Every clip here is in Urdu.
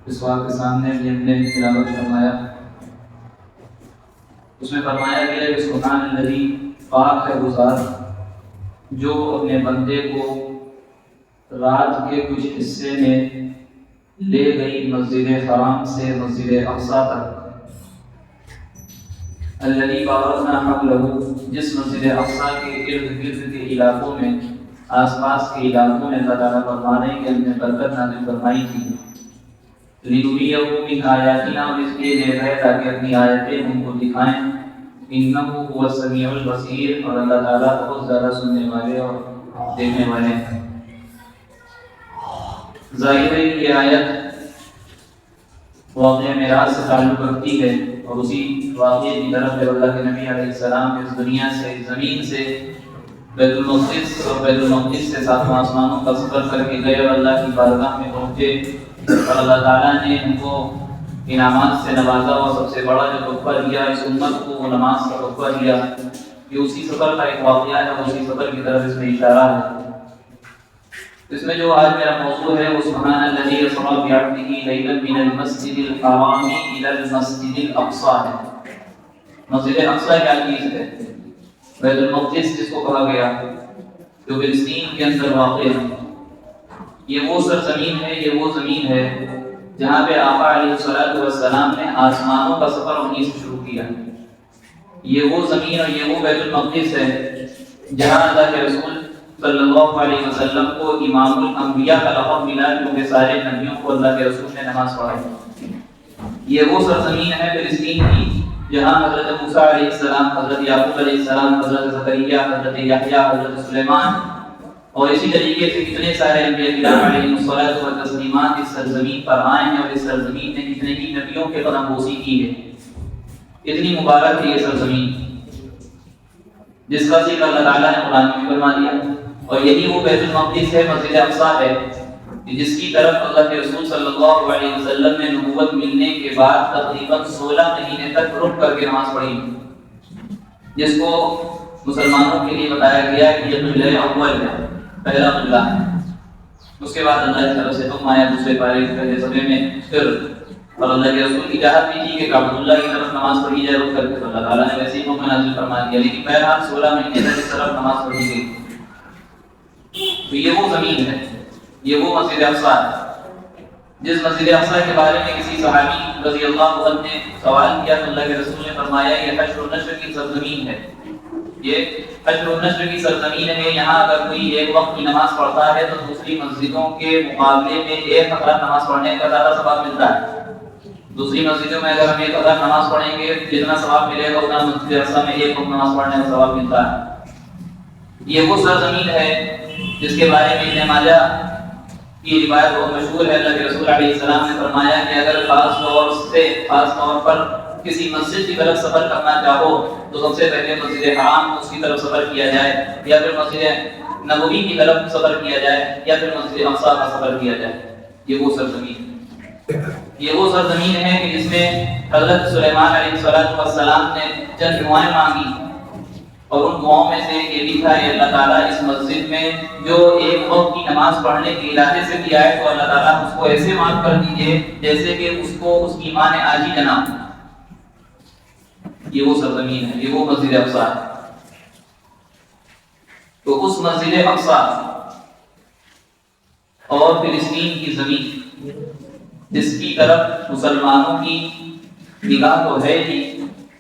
اس واقعے کے سامنے بھی ہم نے تلاوت فرمایا، اس میں فرمایا گیا کہ سبحان الذی، پاک ہے وہ ذات جو اپنے بندے کو رات کے کچھ حصے میں لے گئی مسجد حرام سے مسجد اقصیٰ تک، الذی بارکنا حولہ، جس مسجد اقصیٰ کے ارد گرد کے علاقوں میں، آس پاس کے علاقوں میں اللہ تعالیٰ فرما رہے ہیں کہ ہم نے برکت نازل فرمائی تھی، لنریہ من آیاتنا، اور اس لیے لے گئے تاکہ اپنی آیتیں ان کو دکھائیں، انہ هو السمیع البصیر، اور اللہ تعالیٰ بہت زیادہ سننے والے اور دیکھنے والے ہیں۔ ظاہر ہے کہ آیت واقعہ معراج سے تعلق رکھتی ہے، اور اسی واقعے کی طرف جب اللہ کے نبی علیہ السلام اس دنیا سے، زمین سے بیت المقدس اور بیت المقدس سے ساتوں آسمانوں کا سفر کر کے گئے اور اللہ کی بارگاہ میں پہنچے، اور اللہ تعالیٰ نے ان کو انعامات سے نوازا، اور سب سے بڑا جو تحفہ دیا اس امت کو وہ نماز کا تحفہ دیا، یہ اسی سفر کا ایک واقعہ ہے، اسی سفر کی طرف اس میں اشارہ ہے۔ اس میں جو آج میرا موضوع ہے وہ سبحان الذی اسری بعبدہ لیلا من المسجد الحرام الی المسجد الاقصیٰ ہے۔ مسجد اقصیٰ کیا چیز ہے؟ بیت المقدس جس کو کہا گیا، جو فلسطین کے اندر واقع ہے، یہ وہ سرزمین ہے، یہ وہ زمین ہے جہاں پہ آقا علیہ السلام نے آسمانوں کا سفر وہیں سے شروع کیا۔ یہ وہ زمین اور یہ وہ بیت المقدس ہے جہاں اللہ کے رسول صلی اللہ علیہ وسلم کو امام الانبیاء کا لقب ملا، کیونکہ سارے نبیوں کو اللہ کے رسول نے نماز پڑھائی۔ یہ وہ سرزمین ہے فلسطین کی جہاں حضرت موسیٰ علیہ السلام، حضرت یعقوب علیہ السلام، حضرت زکریا، حضرت یحییٰ، حضرت سلیمان اور اسی طریقے سے کتنے سارے انبیاء کرام علیہم الصلاۃ والتسلیمات اس سرزمین پر آئے ہیں، اور اس سرزمین نے کتنے ہی نبیوں کے قدم بوسی کی ہے۔ اتنی مبارک ہے یہ سرزمین جس کا ذکر اللہ تعالیٰ نے قرآن میں فرما دیا، اور یہی وہ بیت المقدس ہے، مسجد اقصیٰ ہے، جس کی طرف اللہ کے رسول صلی اللہ علیہ وسلم نے نبوت ملنے کے بعد تقریباً 16 مہینے تک رک کر کے نماز پڑھی، جس کو مسلمانوں کے لیے بتایا گیا کہ یہ قبلہ اول ہے، پہلا قبلہ ہے۔ اس کے بعد اللہ کی طرف سے حکم آیا دوسرے پارے کے پہلے صفحے میں پھر، اور اللہ کے رسول کی اجازت بھی تھی کہ کعبۃ اللہ کی طرف نماز پڑھی جائے رک کر کے، تو اللہ تعالیٰ نے ویسے ہی حکم نازل فرما دیا، لیکن بہرحال 16 مہینے تک اس طرف نماز پڑھی گئی۔ تو یہ وہ زمین ہے، یہ وہ مسجد اقصیٰ ہے، جس مسجد اقصیٰ کے بارے میں کسی صحابی رضی اللہ عنہ نے سوال کیا تو اللہ کے رسول نے فرمایا یہ حشر و نشر کی سرزمین ہے، یہ حشر و نشر کی سرزمین ہے، یہاں اگر کوئی ایک وقت کی نماز پڑھتا ہے تو دوسری مسجدوں کے مقابلے میں ایک رکعت نماز پڑھنے کا زیادہ ثواب ملتا ہے۔ دوسری مسجدوں میں اگر ہم ایک رکعت نماز پڑھیں گے جتنا ثواب ملے گا اتنا مسجد اقصیٰ میں ایک وقت نماز پڑھنے کا ثواب ملتا ہے۔ یہ وہ سرزمین ہے جس کے بارے میں ابن ماجہ کی روایت بہت مشہور ہے، اللہ کے رسول علیہ السلام نے فرمایا کہ اگر خاص طور پر کسی مسجد کی طرف سفر کرنا چاہو تو سب سے پہلے مسجد حرام اس کی طرف سفر کیا جائے، یا پھر مسجد نبوی کی طرف سفر کیا جائے، یا پھر مسجد اقصیٰ کا سفر کیا جائے۔ یہ وہ سرزمین ہے کہ جس میں حضرت سلیمان علیہ السلام نے چند دعائیں مانگی، اور ان دعاؤں میں سے یہ بھی تھا کہ اللہ تعالیٰ اس مسجد میں جو ایک وقت کی نماز پڑھنے کے ارادے سے بھی آئے تو اللہ تعالیٰ اس کو ایسے معاف کر دیجیے جیسے کہ اس کو اس کی ماں نے آج ہی جنا۔ یہ وہ سرزمین ہے، یہ وہ مسجد اقصیٰ ہے۔ تو اس مسجد اقصیٰ اور فلسطین کی زمین جس کی طرف مسلمانوں کی نگاہ تو ہے ہی،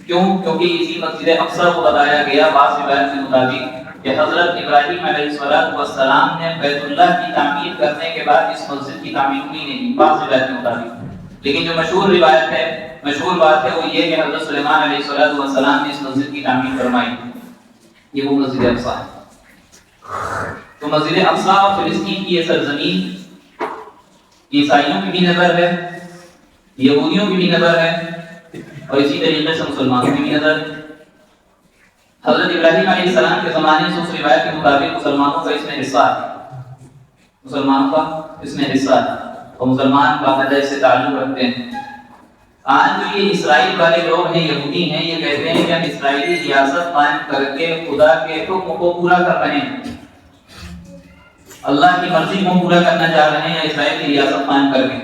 کیوں؟ کیونکہ اسی مسجد اقصیٰ کو بتایا گیا بعض روایات کے مطابق کہ حضرت ابراہیم علیہ السلام نے بیت اللہ کی تعمیر کرنے کے بعد اس مسجد کی تعمیر ہوئی نہیں، بعض روایات کے مطابق۔ لیکن جو مشہور بات ہے وہ یہ کہ حضرت سلیمان علیہ السلام نے اس مسجد کی تعمیر فرمائی، یہ وہ مسجد اقصیٰ ہے۔ تو مسجد اقصیٰ اور فلسطین کی یہ سرزمین عیسائیوں کی بھی نظر ہے، یہودیوں کی بھی نظر ہے، اور اسی طریقے سے مسلمانوں کی بھی نظر ہے۔ حضرت ابراہیم علیہ السلام کے زمانے سے اس روایت کے مطابق مسلمانوں کا اس میں حصہ ہے، اور مسلمان باقاعدہ اس سے تعلق رکھتے ہیں۔ آج جو یہ اسرائیل والے لوگ ہیں، یہودی ہیں، یہ کہتے ہیں کہ ہم اسرائیلی ریاست قائم کر کے خدا کے حکم کو پورا کر رہے ہیں، اللہ کی مرضی کو پورا کرنا چاہ رہے ہیں یا اسرائیل کی ریاست قائم کر کے.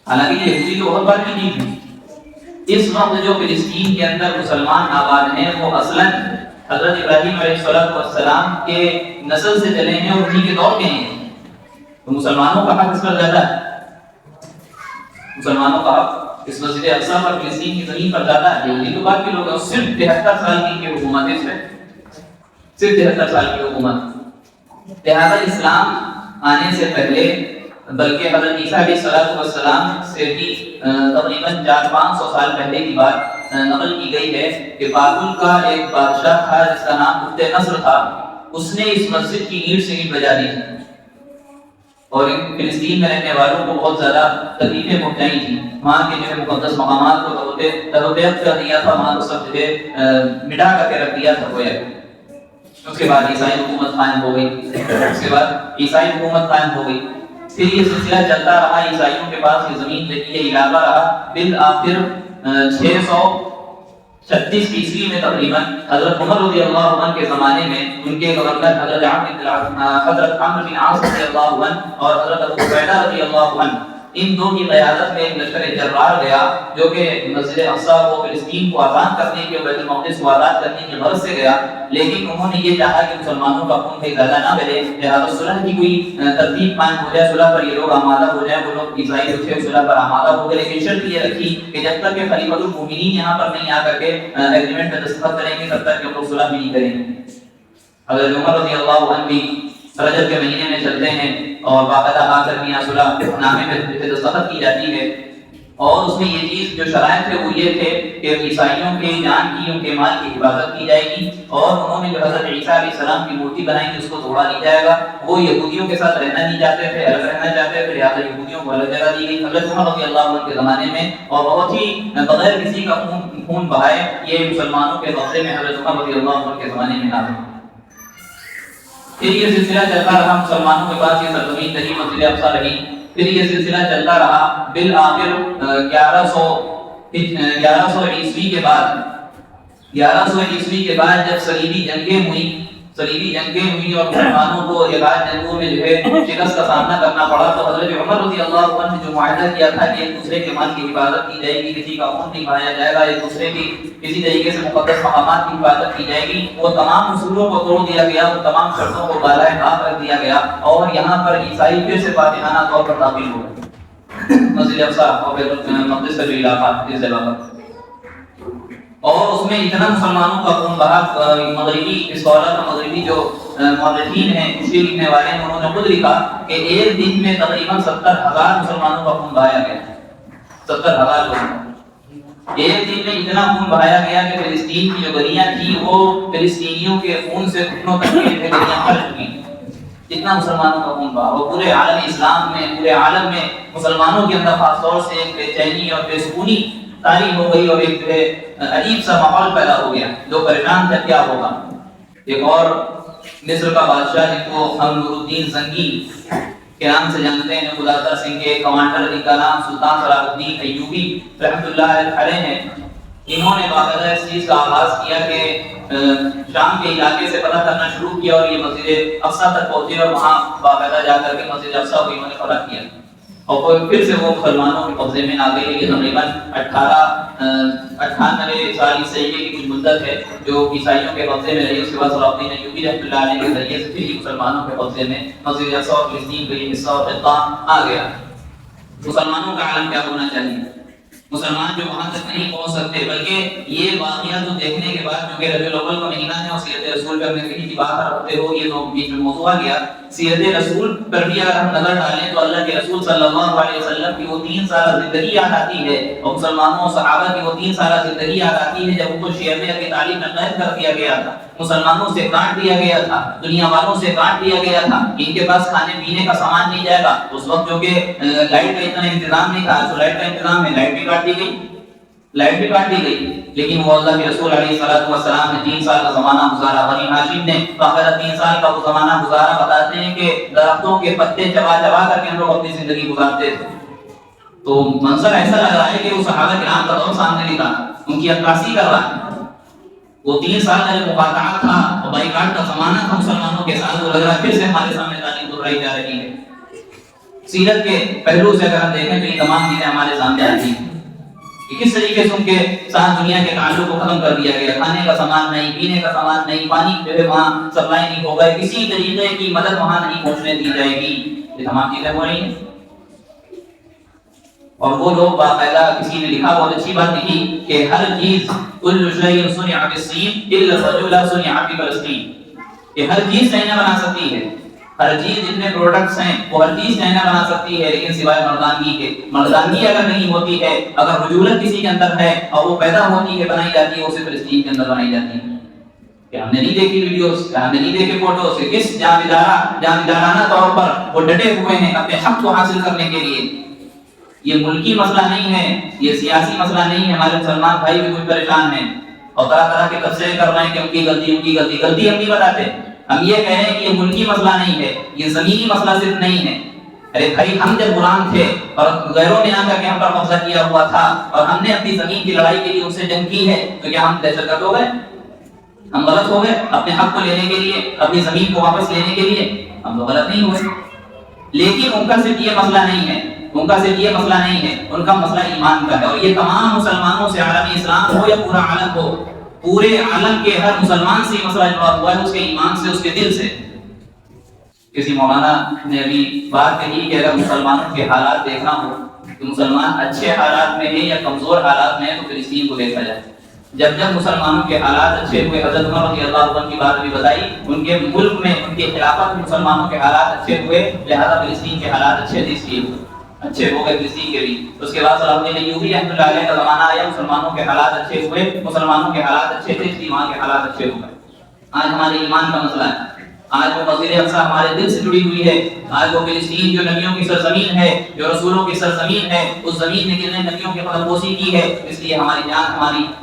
حالانکہ یہ یہودی تو بہت بار کی چیز ہے. اس وقت جو فلسطین کے اندر مسلمان آباد ہیں وہ اصلاً حضرت ابراہیم علیہ السلام کے نسل سے چلے ہیں اور انہی کے دور کے ہیں. تو مسلمانوں کا حق اس پر زیادہ ہے. مسلمانوں کا حق اس مسجد اقصی پر فلسطین کی زمین پر زیادہ ہے. یہودی تو بعد کے لوگ ہیں. صرف 73 سال کی حکومت ہے اس میں, صرف 73 سال کی حکومت. لہذا اسلام آنے سے پہلے بلکہ حضرت عیسیٰ علیہ السلام سے بھی تقریباً 400-500 سال پہلے کی بات نقل کی گئی ہے کہ بابل کا ایک بادشاہ تھا جس کا نام بخت نصر تھا. اس نے اس مسجد کی اینٹ سے اینٹ بجا دی اور فلسطین میں رہنے والوں کو بہت زیادہ تکلیفیں پہنچائی تھیں. وہاں کے جو ہے مقدس مقامات کو ترویت کر دیا تھا, وہاں کو سب جو ہے مٹا کر کے رکھ دیا تھا گویا. اس کے بعد عیسائی حکومت قائم ہو گئی. اس کے بعد عیسائی حکومت قائم ہو گئی. پھر یہ سلسلہ چلتا رہا. عیسائیوں کے پاس یہ زمین رہی, یہ علاقہ رہا. بالآخر 636 عیسوی میں تقریباً حضرت عمر رضی اللہ عنہ کے زمانے میں ان کے گورنر حضرت عمرو بن عاص رضی اللہ عنہ اور حضرت ابو عبیدہ رضی اللہ عنہ, ان دو کی قیادت میں ایک لشکر جرار گیا جو کہ مسجد اقصی کو فلسطین کو آزاد کرنے کے, بیت المقدس کو آزاد کرنے کی غرض سے گیا. لیکن انہوں نے یہ چاہا کہ مسلمانوں کا خون کہیں زیادہ نہ بہے, لہٰذا صلح کی کوئی ترتیب قائم ہو جائے, صلح پر یہ لوگ آمادہ ہو جائیں. وہ لوگ عیسائی جو تھے صلح پر آمادہ ہو گئے, لیکن شرط یہ رکھی کہ جب تک کہ خلیفۃ المؤمنین یہاں پر نہیں آ کر کے ایگریمنٹ میں دستخط کریں گے تب تک کہ وہ لوگ صلح بھی نہیں کریں گے. حضرت عمر رضی اللہ عنہ بھی رجب کے مہینے میں چلتے ہیں اور باقاعدہ آ کر میاں صلح نامے میں دستخط کی جاتی ہے. اور اس میں یہ چیز جو شرائط ہے وہ یہ تھے کہ عیسائیوں کے جان کی, ان کے مال کی حفاظت کی جائے گی, اور انہوں نے جو حضرت عیسیٰ علیہ السلام کی مورتی بنائی تھی اس کو توڑا نہیں جائے گا. وہ یہودیوں کے ساتھ رہنا نہیں چاہتے تھے, الگ رہنا چاہتے تھے, لہٰذا یہودیوں کو الگ جگہ دی گئی. حضرت عمر رضی اللہ عنہ کے زمانے میں اور بہت ہی بغیر کسی کا خون بہائے یہ مسلمانوں کے قبضے میں حضرت عمر رضی اللہ عنہ کے زمانے میں نازل. پھر یہ سلسلہ چلتا رہا, مسلمانوں کے پاس یہ سرزمین رہی, مسجد اقصی رہی. پھر یہ سلسلہ چلتا رہا. بالآخر 1100 عیسوی کے بعد جب صلیبی جنگیں ہوئی اور مسلمانوں کو 11 جنگوں میں جو ہے شکست کا سامنا کرنا پڑا, تو حضرت عمر رضی اللہ عنہ نے جو معاہدہ کیا تھا کہ ایک دوسرے کے مال کی حفاظت کی جائے گی, کسی کا خون نہیں بہایا جائے گا, ایک دوسرے کی کسی طریقے سے مقدس مقامات کی حفاظت کی جائے گی, وہ تمام اصولوں کو توڑ دیا گیا, وہ تمام شرطوں کو بالائے طاق رکھ دیا گیا. اور یہاں پر عیسائی پھر سے فاتحانہ طور پر داخل ہو گئے مسجد اقصی اور بیت المقدس کا جو علاقہ اس جگہ پر. اور اس میں اتنا مسلمانوں کا خون بہا, مغربی اسکالر مغربی جو مورخین ہیں, تفسیر لکھنے والے ہیں, انہوں نے خود لکھا کہ ایک دن میں تقریباً 70,000 مسلمانوں کا خون بہایا گیا. 70,000 لوگ ایک دن میں اتنا خون بہایا گیا کہ فلسطین کی جو گلیاں تھیں وہ فلسطینیوں کے خون سے گھٹنوں تک کی گلیاں بھر چکی. اتنا مسلمانوں کا خون بہا. وہ پورے عالم اسلام میں, پورے عالم میں مسلمانوں کے اندر خاص طور سے ایک بے چینی اور بے سکونی طاری ہو گئی, اور ایک جو ہے عجیب سا ماحول پیدا ہو گیا. جو پریشان تھا کیا ہوگا. ایک اور مصر کا بادشاہ جن کو ہم نور الدین زنگی کے نام سے جانتے ہیں, خدا دار سنگھ کے کمانڈر, جن کا نام سلطان صلاح الدین ایوبی رحمۃ اللہ علیہ ہیں, انہوں نے باقاعدہ اس چیز کا آغاز کیا کہ شام کے علاقے سے پتہ کرنا شروع کیا اور یہ مسجد اقصی تک پہنچے اور وہاں باقاعدہ جا کر کے مسجد اقصی کو انہوں نے فتح کیا. اور پھر سے وہ مسلمانوں کے قبضے میں آ گئی. یہ تقریباً 98 سال عیسوی کی کچھ مدت ہے جو عیسائیوں کے قبضے میں رہی. اس کے بعد صلاح الدین ایوبی رحمۃ اللہ علیہ کے ذریعے سے پھر یہ مسلمانوں کے قبضے میں مسجد اقصی اور فلسطین کا یہ حصہ اور خطہ آ گیا. مسلمانوں کا عالم کیا ہونا چاہیے. مسلمان جو وہاں تک نہیں پہنچ سکتے, بلکہ یہ واقعہ جو دیکھنے کے بعد, جو کہ ربیع الاول کا مہینہ ہے اور سیرت رسول پر میں کہیں کی بات کرتے ہو, یہ تو بیچ میں موضوع آ گیا. سیرت رسول پر بھی اگر ہم نظر ڈالیں تو اللہ کے رسول صلی اللہ علیہ وسلم کی وہ 3 سالہ زندگی یاد آتی ہے, اور مسلمانوں صحابہ کی وہ 3 سالہ زندگی یاد آتی ہے جب ان کو شیعہ میں کی تعلیم میں قید کر دیا گیا تھا, مسلمانوں سے کاٹ دیا گیا تھا, دنیا والوں سے کاٹ دیا گیا تھا, ان کے پاس کھانے پینے کا سامان نہیں جائے گا. اس وقت جو کہ لائٹ کا اتنا انتظام نہیں تھا, تو لائٹ کا انتظام ہے, لائٹ بھی کاٹ دی گئی. لیکن وہ اللہ کے رسول علیہ السلام نے 3 سال کا زمانہ گزارا. بنی ہاشم نے باقاعدہ 3 سال کا وہ زمانہ گزارا. بتاتے ہیں کہ درختوں کے پتے چبا کر کے ہم لوگ اپنی زندگی گزارتے تھے. تو منظر ایسا لگ رہا ہے کہ وہ صحابہ کرام کا دور سامنے نہیں تھا, ان کی عکاسی کر رہا ہے. وہ 3 سال کا جو مقاطعات تھا اور بائیکاٹ کا زمانہ تھا مسلمانوں کے ساتھ, وہ لگ رہا ہے پھر سے ہمارے سامنے تعلیم برائی جا رہی ہے۔ سیرت کے پہلو سے اگر ہم دیکھیں تو یہ تمام چیزیں ہمارے سامنے آتی ہیں کہ کس طریقے سے ان کے ساتھ دنیا کے تعلق کو ختم کر دیا گیا، کھانے کا سامان نہیں، پینے کا سامان نہیں، پانی جو ہے وہاں سپلائی نہیں ہوگا، کسی طریقے کی مدد وہاں نہیں پہنچنے دی جائے گی۔ یہ تمام چیزیں ہو رہی ہیں، اور وہ لوگ باقاعدہ کسی نے لکھا بہت اچھی بات لکھی کہ ہر چیز کل شیء صنع بالصین الا الرجل صنع بفلسطین، کہ ہر چیز چائنا بنا سکتی ہے، ہر چیز جتنے پروڈکٹس ہیں وہ ہر چیز چائنا بنا سکتی ہے، لیکن سوائے مردانگی کے۔ مردانگی اگر نہیں ہوتی ہے، اگر رجولت کسی کے اندر ہے اور وہ پیدا ہوتی ہے، بنائی جاتی ہے، اسے فلسطین کے اندر بنائی جاتی ہے۔ کہ ہم نے نہیں دیکھی ویڈیوز، ہم نے نہیں دیکھے فوٹوز کہ کس جانبدارانہ طور پر وہ ڈٹے ہوئے ہیں اپنے حق کو حاصل کرنے کے لیے۔ یہ ملکی مسئلہ نہیں ہے، یہ سیاسی مسئلہ نہیں ہے، ہمارے مسلمان بھائی بھی کچھ پریشان ہیں اور طرح طرح کے تبصرے کر رہے ہیں کہ ان کی غلطی ہم نہیں بتاتے، ہم یہ کہہ رہے ہیں کہ یہ ملکی مسئلہ نہیں ہے، یہ زمینی مسئلہ صرف نہیں ہے۔ ارے بھائی ہم جب غلام تھے اور غیروں نے آ کر کے ہم پر قبضہ کیا ہوا تھا اور ہم نے اپنی زمین کی لڑائی کے لیے ان سے جنگ کی ہے، تو کیا ہم دہشت گرد ہو گئے؟ ہم غلط ہو گئے اپنے حق کو لینے کے لیے، اپنی زمین کو واپس لینے کے لیے؟ ہم تو غلط نہیں ہوئے، لیکن ان کا صرف یہ مسئلہ نہیں ہے، ان کا صرف یہ مسئلہ نہیں ہے، ان کا مسئلہ ایمان کا ہے۔ اور یہ تمام مسلمانوں سے، عالم اسلام ہو یا پورا عالم ہو، پورے عالم کے ہر مسلمان سے مسئلہ جواب ہوا ہے، اس کے ایمان سے، اس کے دل سے۔ کسی مولانا نے ابھی بات کہی کہ اگر مسلمانوں کے حالات دیکھنا ہو تو مسلمان اچھے حالات میں ہیں یا کمزور حالات میں ہیں تو فلسطین کو دیکھا جائے۔ جب منسلمانوں کے حالات اچھے ہوئے، حضرت عمر رضی اللہ عنہ کی بات بھی بتائی، ان کے ملک میں ان کے خلافت میں مسلمانوں کے حالات اچھے ہوئے، لہذا فلسطین کے حالات اچھے تھے، اس لیے اچھے ہو گئے فلسطین کے بھی۔ اس کے بعد صلاح الدین ایوبی رحمۃ اللہ علیہ کا زمانہ آیا، مسلمانوں کے حالات اچھے ہوئے، مسلمانوں کے حالات اچھے تھے، اس لیے وہاں کے حالات اچھے ہو گئے۔ آج ہمارے ایمان کا مسئلہ ہے، آج وہ مسجد اقصی ہمارے دل سے جڑی ہوئی ہے، آج وہ فلسطین جو نبیوں کی سرزمین ہے، جو رسولوں کی سرزمین ہے، اس زمین نے کتنے نبیوں کی قدم بوسی کی ہے، اس لیے ہماری جان،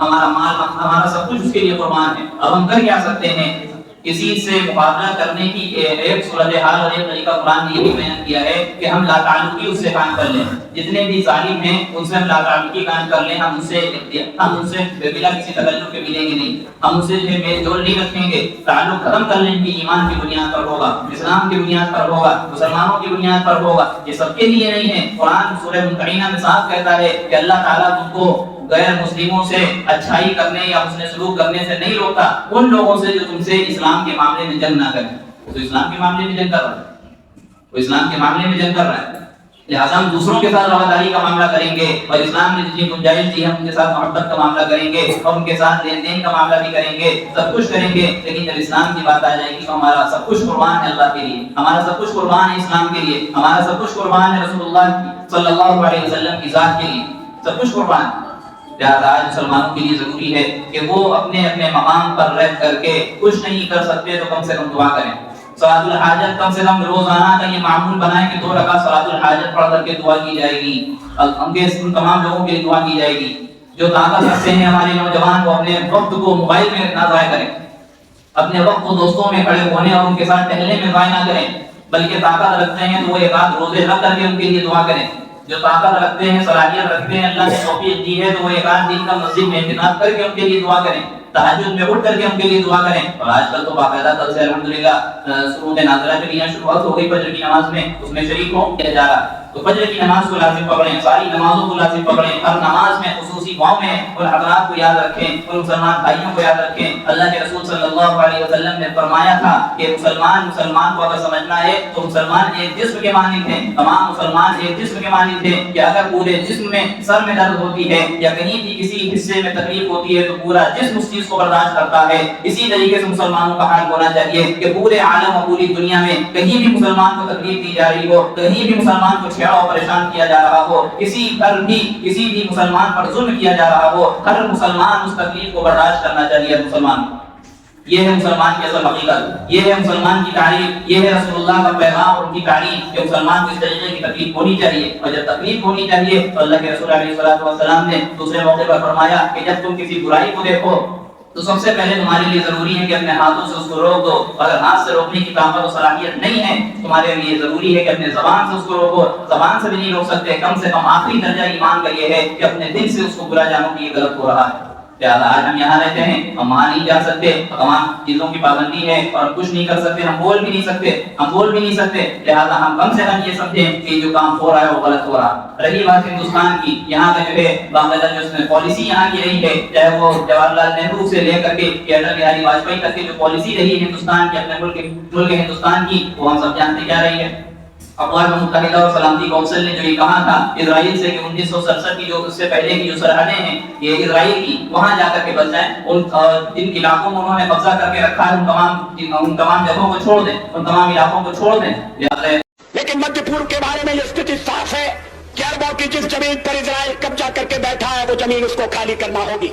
ہمارا مال، ہمارا سب کچھ اس کے لیے قربان ہے۔ اب ہم کر کیا سکتے ہیں؟ کسی سے مقابلہ کرنے کی ایک صورتحال اور ایک طریقہ قرآن نے یہ بھی بیان کیا ہے کہ ہم لا تعلقی اس سے قائم کر لیں، جتنے بھی ظالم ہیں ان سے ہم لا تعلقی قائم کر لیں، ہم ان سے بلا کسی تعلق کے ملیں گے نہیں، ہم ان سے جو میل جول نہیں رکھیں گے، تعلق ختم کر لیں کہ ایمان کی بنیاد پر ہوگا، اسلام کی بنیاد پر ہوگا، مسلمانوں کی بنیاد پر ہوگا۔ یہ سب کے لیے نہیں ہے، قرآن سورہ ممتحنہ میں صاف کہتا ہے کہ اللہ تعالیٰ تم کو غیر مسلموں سے اچھائی کرنے یا حسن سلوک کرنے سے نہیں روکتا، ان لوگوں سے جو تم سے اسلام کے معاملے میں جنگ نہ کریں۔ تو اسلام کے معاملے میں جنگ کر رہا ہے، وہ اسلام کے معاملے میں جنگ کر رہا ہے، لہٰذا ہم دوسروں کے ساتھ رواداری کا معاملہ کریں گے، اور اسلام نے جتنی گنجائش دی ہے ان کے ساتھ محبت کا معاملہ کریں گے، اور ان کے ساتھ لین دین کا معاملہ بھی کریں گے، سب کچھ کریں گے۔ لیکن جب اسلام کی بات آ جائے گی تو ہمارا سب کچھ قربان ہے اللہ کے لیے، ہمارا سب کچھ قربان ہے اسلام کے لیے، ہمارا سب کچھ قربان ہے رسول اللہ صلی اللہ علیہ وسلم کی ذات کے لیے، سب کچھ قربان ہے۔ لہٰذا آج مسلمانوں کے لیے ضروری ہے کہ وہ اپنے اپنے مقام پر رہ کر کے کچھ نہیں کر سکتے تو کم سے کم دعا کریں۔ صلاۃ الحاجت کم سے کم روزانہ کا یہ معمول بنائیں کہ 2 رکعت صلاۃ الحاجت پڑھ کر کے دعا کی جائے گی، ہم کے ان تمام لوگوں کے لیے دعا کی جائے گی۔ جو طاقت رکھتے ہیں ہمارے نوجوان، وہ اپنے وقت کو موبائل میں نہ ضائع کریں، اپنے وقت کو دوستوں میں کھڑے ہونے اور ان کے ساتھ ٹہلنے میں ضائع نہ کریں، بلکہ طاقت رکھتے ہیں تو وہ 1 روزے رکھ کر کے ان کے لیے دعا کریں۔ جو طاقت رکھتے ہیں، صلاحیت رکھتے ہیں، اللہ نے توفیق دی ہے تو وہ 1 دن کا مسجد میں اعتکاف کر کے ان کے لیے دعا کریں، تہجد میں اٹھ کر کے ان کے لیے دعا کریں۔ اور آج کل تو باقاعدہ کل سے الحمدللہ سورۃ نازلہ کے لیے شروعات ہو گئی، فجر کی نماز میں اس میں شریک ہو کیا جا رہا، تو فجر کی نماز کو لازم پکڑیں، ساری نمازوں کو لازم پکڑیں، ہر نماز میں خصوصی دعاؤں میں ان حضرات کو یاد رکھیں، ان مسلمان بھائیوں کو یاد رکھیں۔ اللہ کے رسول صلی اللہ علیہ وسلم نے فرمایا تھا کہ مسلمان کو اگر سمجھنا ہے تو مسلمان ایک جسم کے مانند ہیں، تمام مسلمان ایک جسم کے مانند ہیں کہ اگر پورے جسم میں سر میں درد ہوتی ہے یا کہیں بھی کسی حصے میں تکلیف ہوتی ہے تو پورا جسم اس چیز کو برداشت کرتا ہے۔ اسی طریقے سے مسلمانوں کا حال ہونا چاہیے کہ پورے عالم اور پوری دنیا میں کہیں بھی مسلمان کو تکلیف دی جا رہی ہو، کہیں بھی مسلمان کو چھیڑا اور پریشان کیا جا رہا ہو، کسی بھی مسلمان پر ظلم کیا جا رہا ہو، ہر مسلمان اس تکلیف کو برداشت کرنا چاہیے مسلمان کو۔ یہ ہے مسلمان کی اصل حقیقت، یہ ہے مسلمان کی تعریف، یہ ہے رسول اللہ کا پیغام اور ان کی تعریف کہ مسلمان کو اس طریقے کی تکلیف ہونی چاہیے، اور جب تکلیف ہونی چاہیے تو اللہ کے رسول علیہ السلام نے دوسرے موقع پر فرمایا کہ جب تم کسی برائی کو دیکھو تو سب سے پہلے تمہارے لیے ضروری ہے کہ اپنے ہاتھوں سے اس کو روک دو، اگر ہاتھ سے روکنے کی طاقت و صلاحیت نہیں ہے تمہارے لیے ضروری ہے کہ اپنے زبان سے اس کو روکو، زبان سے بھی نہیں روک سکتے، کم سے کم آخری درجہ ایمان کا یہ ہے کہ اپنے دل سے اس کو برا جانو کہ یہ غلط ہو رہا ہے۔ لہٰذا آج ہم یہاں رہتے ہیں، ہم وہاں نہیں جا سکتے، تمام چیزوں کی پابندی ہے اور کچھ نہیں کر سکتے، ہم بول بھی نہیں سکتے، لہٰذا ہم کم سے کم یہ سمجھیں کہ جو کام ہو رہا ہے وہ غلط ہو رہا ہے۔ رہی بات ہندوستان کی، یہاں کا جو ہے باقاعدہ جو اس میں پالیسی یہاں کی رہی ہے، چاہے وہ جواہر لال نہرو سے لے کر کے اٹل بہاری واجپئی تک کی جو پالیسی رہی ہے ہندوستان کی، اپنے ملک ہندوستان کی، وہ ہم سب جانتے کیا رہی ہے۔ اقوام متحدہ اور سلامتی کونسل نے جو یہ کہا تھا اسرائیل سے کہ 1967 کی جو اس سے پہلے کی جو سرحدیں ہیں یہ اسرائیل کی، وہاں جا کر کے بس جائیں، ان جن علاقوں میں انہوں نے قبضہ کر کے رکھا ہے ان تمام جگہوں کو چھوڑ دیں، ان تمام علاقوں کو چھوڑ دیں۔ لیکن مدھیہ پورو کے بارے میں یہ استھتی صاف ہے کہ اربوں کی جس زمین پر اسرائیل قبضہ کر کے بیٹھا ہے وہ زمین اس کو خالی کرنا ہوگی۔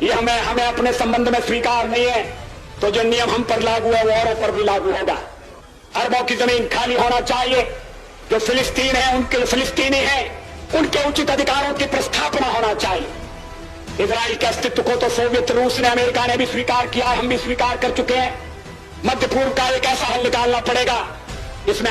یہ ہمیں اپنے سمبند میں سویکار نہیں ہے، تو جو نیم ہم پر لاگو ہے وہ اوروں پر بھی لاگو ہوگا۔ اربوں کی زمین خالی ہونا چاہیے، جو فلسطین ہے ان کے فلسطینی ہیں ان کے اچت ادھیکاروں کی پرستھاپنا ہونا چاہیے۔ اسرائیل کے استتو کو تو سوویت روس نے، امریکہ نے بھی سویکار کیا ہے، ہم بھی سویکار کر چکے ہیں۔ مدھیہ پورو کا ایک ایسا حل نکالنا پڑے گا جس میں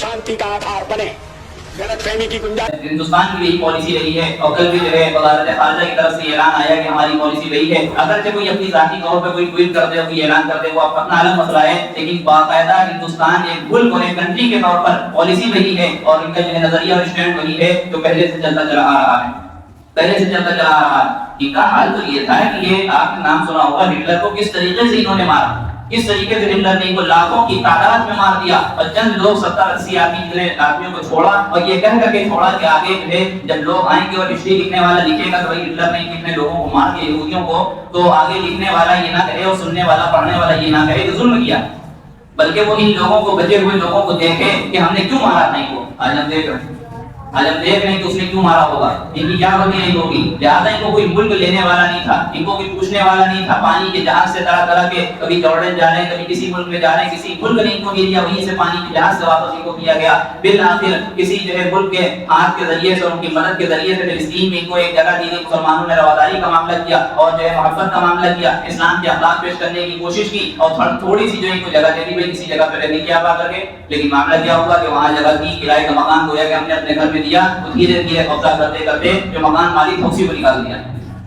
شانتی کا آدھار بنے۔ غلط فہمی کی گنجائش ہندوستان کی یہی پالیسی رہی ہے، اور کل بھی جو ہے وزارت خارجہ کی طرف سے اعلان آیا کہ ہماری پالیسی رہی ہے، اگرچہ کوئی اپنی ذاتی طور پہ کوئی ٹویٹ کر دے، کوئی اعلان کر دے، وہ اپنا الگ مسئلہ ہے، لیکن باقاعدہ ہندوستان ایک ملک اور ایک کنٹری کے طور پر پالیسی وہی ہے اور ان کا جو ہے نظریہ اور اسٹینڈ وہی ہے جو پہلے سے چلتا چلا آ رہا ہے۔ ان کا حال تو یہ تھا کہ یہ آپ نے نام سنا ہوگا ہٹلر کو کس طریقے سے انہوں نے مارا، کس طریقے سے ہٹلر نے ان کو لاکھوں کی تعداد میں مار دیا، اور چند لوگ 70-80 آدمیوں کو چھوڑا اور یہ کہہ کر کے چھوڑا کہ آگے جو ہے جب لوگ آئیں گے اور ہسٹری لکھنے والا لکھے گا تو بھائی ہٹلر نے کتنے لوگوں کو مار دیا یہودیوں کو، تو آگے لکھنے والا یہ نہ کہے اور سننے والا پڑھنے والا یہ نہ کہے کہ ظلم کیا، بلکہ وہ ان لوگوں کو، بچے ہوئے لوگوں کو دیکھے کہ ہم نے کیوں مارا تھا ان کو۔ آج ہم دیکھ رہے ہیں کہ اس نے کیوں مارا ہوگا، ان کی کیا غلطی نہیں ہوگی۔ لہٰذا ان کو کوئی ملک لینے والا نہیں تھا، ان کو کوئی پوچھنے والا نہیں تھا، پانی کے جہاز سے طرح طرح کے، کبھی جارڈن جا رہے ہیں، کبھی کسی ملک میں جا رہے ہیں، کسی ملک نے ان کو لے لیا، وہیں سے پانی کے جہاز سے واپس ان کو کیا گیا، بالآخر کسی جو ہے ملک کے ہاتھ کے ذریعے سے، ان کی مدد کے ذریعے سے فلسطین میں ان کو ایک جگہ دی گئی، مسلمانوں نے رواداری کا معاملہ کیا اور جو ہے محبت کا معاملہ کیا، اسلام کے اخلاق پیش کرنے کی کوشش کی اور تھوڑی سی جو ان کو جگہ دے دی گئی کسی جگہ پہ رہنے کی آبا کر کے، لیکن معاملہ کیا ہوا کہ وہاں جگہ کی، کرائے کا مکان گویا کہ ہم نے اپنے گھر میں دیا، تو دھیرے دھیرے قبضہ کرتے کرتے جو مکان مالک تھا اسی کو نکال دیا،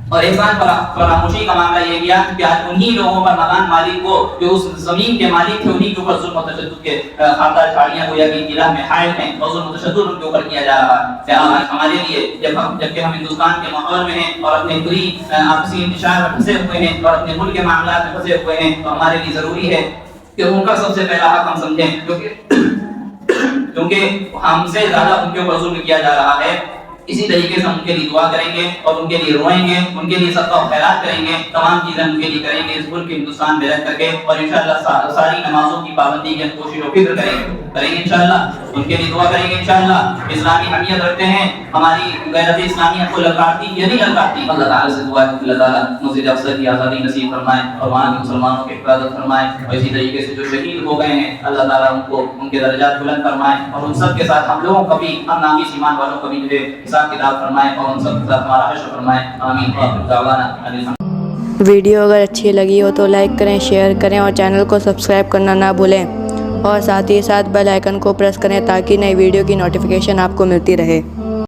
اور ایک بار فراموشی کا معاملہ یہ کیا کہ آج انہی لوگوں پر، مکان مالک کو جو اس زمین کے مالک تھے، انہی کے اوپر ظلم و تشدد کے خاطر چھاڑیاں گویا کہ قلعہ میں حائل ہیں اور ظلم و تشدد ان کے اوپر کیا جا رہا ہے۔ ہمارے لیے جبکہ ہم ہندوستان کے ماحول میں ہیں اور اپنے پوری آپسی انتشار میں پھنسے ہوئے ہیں اور اپنے ملک کے معاملات میں پھنسے ہوئے ہیں، تو ہمارے لیے ضروری ہے کہ ان کا سب سے پہلا حق ہم سمجھیں، کیونکہ ہم سے زیادہ ان کے اوپر ظلم کیا جا رہا ہے۔ اسی طریقے سے ہم ان کے لیے دعا کریں گے اور ان کے لیے روئیں گے، ان کے لیے صدقہ و خیرات کریں گے، تمام چیزیں ان کے لیے کریں گے اس ملک ہندوستان میں رہ کر کے، اور انشاءاللہ ساری نمازوں کی پابندی کی کوشش و فکر کریں گے انشاءاللہ، ان کے لیے دعا کریں گے انشاءاللہ۔ اسلامی حمیت رکھتے ہیں، ہماری غیرت اسلامیہ کو للکارتی یہ نہیں للکارتی، اللہ تعالیٰ سے دعا ہے کہ اللہ تعالیٰ مسجد اقصی کی آزادی نصیب فرمائے اور وہاں کے مسلمانوں کی حفاظت فرمائے، اور اسی طریقے سے جو شہید ہو گئے ہیں اللہ تعالیٰ ان کو ان کے درجات بلند فرمائے، اور ان سب کے ساتھ ہم لوگوں کو بھی، ہم ناقص ایمان والوں کو بھی جو ہے حساب کتاب فرمائے اور ان سب کے ساتھ ہمارا حشر فرمائے، آمین۔ ویڈیو اگر اچھی لگی ہو تو لائک کریں، شیئر کریں اور چینل کو سبسکرائب کرنا نہ بھولیں، اور ساتھ ہی ساتھ بیل آئیکن کو پریس کریں تاکہ نئی ویڈیو کی نوٹیفیکیشن آپ کو ملتی رہے۔